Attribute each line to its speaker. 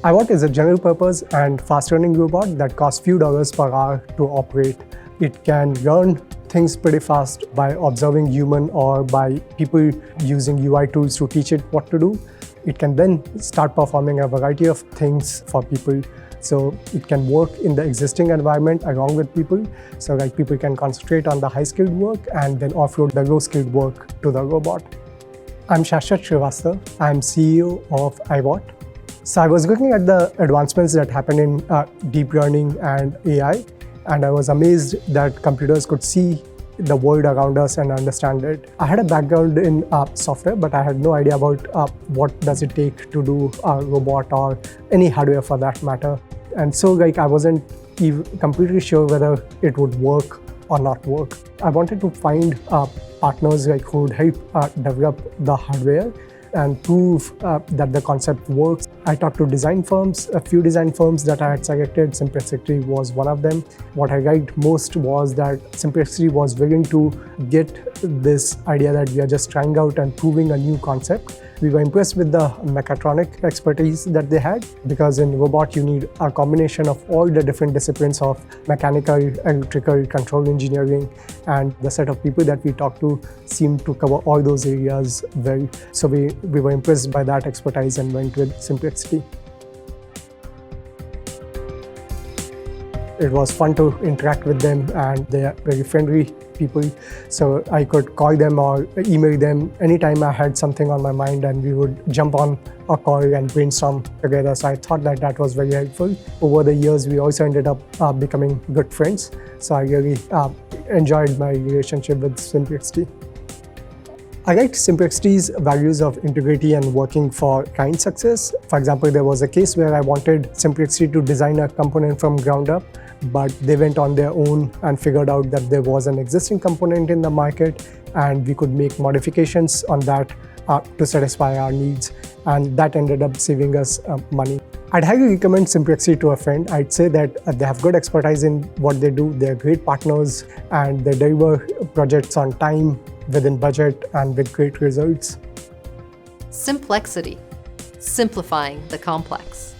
Speaker 1: Aivot is a general purpose and fast running robot that costs few dollars per hour to operate. It can learn things pretty fast by observing human or by people using UI tools to teach it what to do. It can then start performing a variety of things for people. So it can work in the existing environment along with people. So like people can concentrate on the high-skilled work and then offload the low-skilled work to the robot. I'm Shashwat Srivastav. I'm CEO of Aivot. So I was looking at the advancements that happen in deep learning and AI, and I was amazed that computers could see the world around us and understand it. I had a background in software, but I had no idea about what does it take to do a robot or any hardware for that matter. And so like I wasn't even completely sure whether it would work or not work. I wanted to find partners like who would help develop the hardware and prove that the concept works. I talked to design firms, a few design firms that I had selected. Simplexity was one of them. What I liked most was that Simplexity was willing to get this idea that we are just trying out and proving a new concept. We were impressed with the mechatronic expertise that they had, because in robot you need a combination of all the different disciplines of mechanical, electrical, control engineering, and the set of people that we talked to seemed to cover all those areas well. So we were impressed by that expertise and went with Simplexity. It was fun to interact with them, and they are very friendly people. So I could call them or email them anytime I had something on my mind, and we would jump on a call and brainstorm together. So I thought that that was very helpful. Over the years, we also ended up becoming good friends. So I really enjoyed my relationship with Simplexity. I liked Simplexity's values of integrity and working for client success. For example, there was a case where I wanted Simplexity to design a component from ground up, but they went on their own and figured out that there was an existing component in the market and we could make modifications on that to satisfy our needs, and that ended up saving us money. I'd highly recommend Simplexity to a friend. I'd say that they have good expertise in what they do, they're great partners, and they deliver projects on time, within budget, and with great results.
Speaker 2: Simplexity, simplifying the complex.